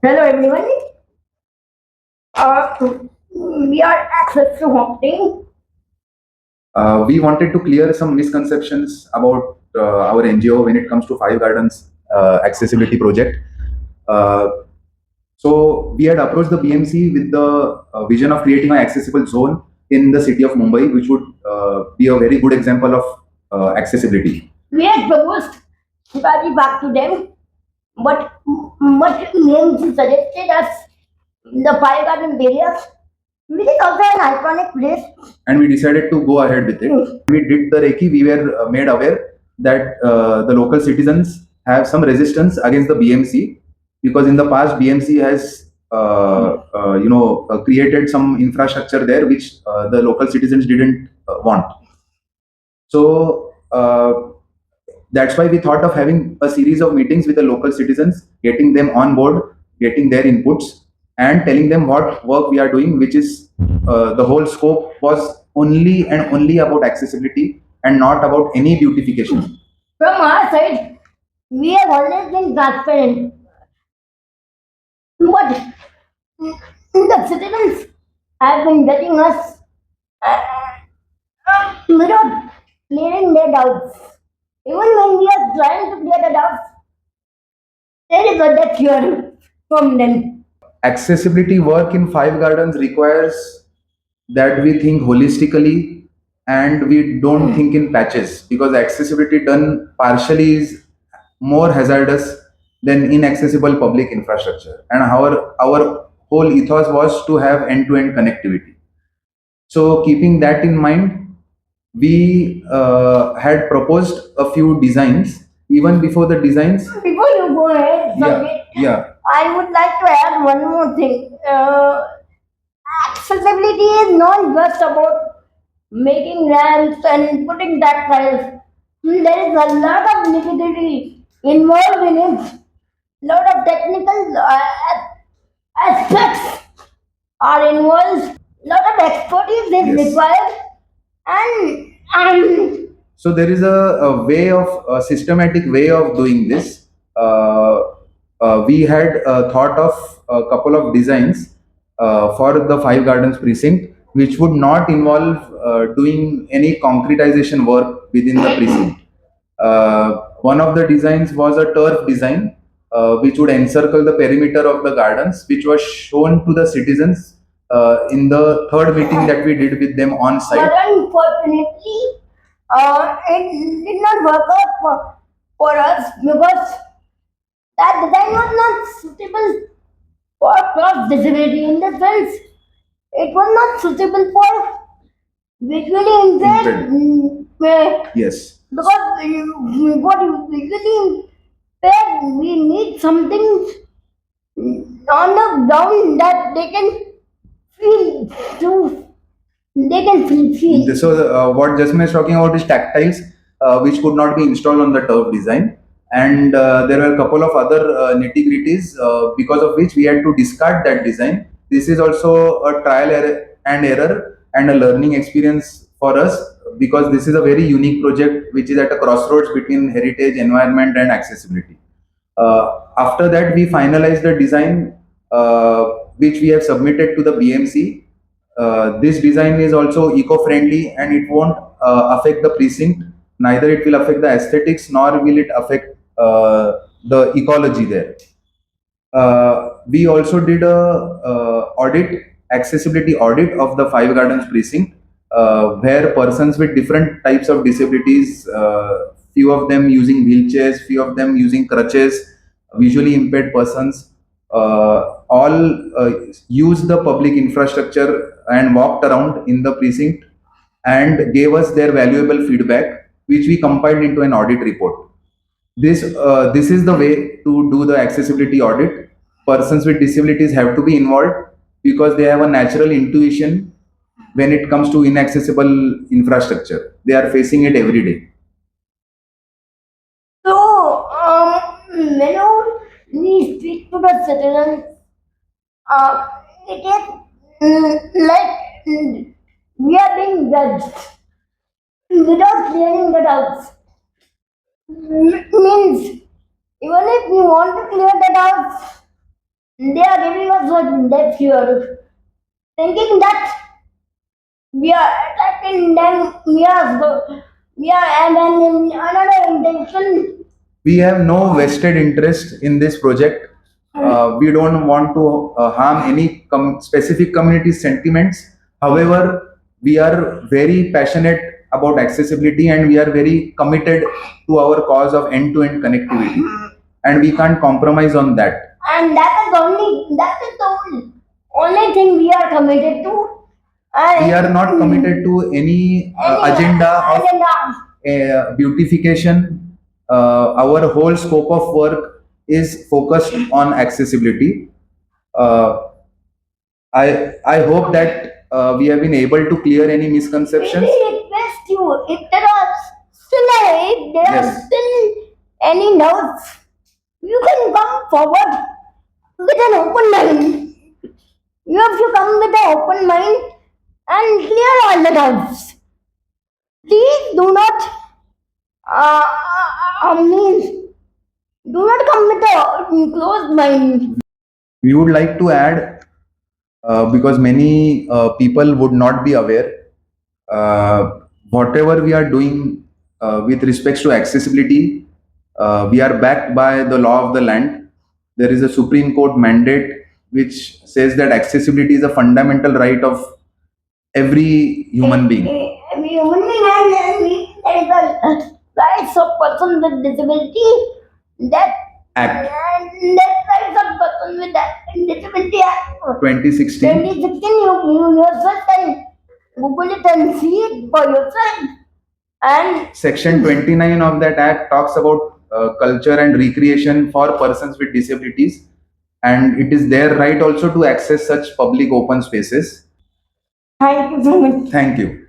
Hello everyone. We are access to Hopting. We wanted to clear some misconceptions about our NGO when it comes to Five Gardens accessibility project. Uh, so we had approached the BMC with the vision of creating an accessible zone in the city of Mumbai, which would be a very good example of accessibility. We had proposed Shivaji back to them, but BMC suggested us the Five Garden areas, which is also an iconic place. And we decided to go ahead with it. We did the Reiki, we were made aware that the local citizens have some resistance against the BMC because in the past BMC has created some infrastructure there which the local citizens didn't want. So that's why we thought of having a series of meetings with the local citizens, getting them on board, getting their inputs, and telling them what work we are doing, which is the whole scope was only and only about accessibility and not about any beautification. From our side, we have always been transparent, but the citizens have been getting us without clearing their doubts. Even when we are trying to clear the doubts, there is a death here from them. Accessibility work in Five Gardens requires that we think holistically and we don't think in patches because accessibility done partially is more hazardous than inaccessible public infrastructure. And our whole ethos was to have end-to-end connectivity. So keeping that in mind, we had proposed a few designs. Even before the designs, Before you go ahead, yeah, Sanjay, yeah, I would like to add one more thing. Accessibility is not just about making ramps and putting tactiles. There is a lot of nitty-gritty involved in it. Lot of technical aspects are involved. Lot of expertise is yes, required, and so there is a way of a systematic way of doing this. We had thought of a couple of designs for the Five Gardens precinct, which would not involve doing any concretization work within the precinct. One of the designs was a turf design, which would encircle the perimeter of the gardens, which was shown to the citizens in the third meeting that we did with them on site. but unfortunately, it did not work out for us because that design was not suitable for cross disability in the sense it was not suitable for visually impaired. Yes. Because what visually impaired, we need something on the ground that they can feel to they can feel. So what Jasmine is talking about is tactiles, which could not be installed on the turf design. And there were a couple of other nitty gritties because of which we had to discard that design. This is also a trial and error and a learning experience for us because this is a very unique project which is at a crossroads between heritage, environment, and accessibility. After that, we finalized the design which we have submitted to the BMC. This design is also eco-friendly and it won't affect the precinct. Neither it will affect the aesthetics nor will it affect the ecology there. We also did a accessibility audit of the Five Gardens precinct, where persons with different types of disabilities, few of them using wheelchairs, few of them using crutches, visually impaired persons, all used the public infrastructure and walked around in the precinct and gave us their valuable feedback, which we compiled into an audit report. This is the way to do the accessibility audit. Persons with disabilities have to be involved because they have a natural intuition when it comes to inaccessible infrastructure. They are facing it every day. So, when we speak to the citizens, it is like we are being judged without clearing the doubts. Means even if we want to clear the doubts, They are giving us what they fear, thinking that we are attacking them. We are having another intention. We have no vested interest in this project. We don't want to harm any specific community sentiments. However, we are very passionate about accessibility and we are very committed to our cause of end-to-end connectivity, and we can't compromise on that. And that is the only thing we are committed to. We are not committed to any agenda of beautification. Our whole scope of work is focused on accessibility. Uh, I hope that we have been able to clear any misconceptions. We request you, if there are Yes. still any doubts, you can come forward with an open mind. You have to come with an open mind and clear all the doubts. Please do not, mean, do not come with a closed mind. We would like to add, because many people would not be aware, whatever we are doing with respects to accessibility, we are backed by the law of the land. There is a Supreme Court mandate which says that accessibility is a fundamental right of every human being. Every human being there is a rights of person with disability that Act that rights of person with disability act 2016. 2016 you yourself can Google it and see it for yourself. And Section 29 of that act talks about culture and recreation for persons with disabilities, and it is their right also to access such public open spaces. thank you so much. Thank you.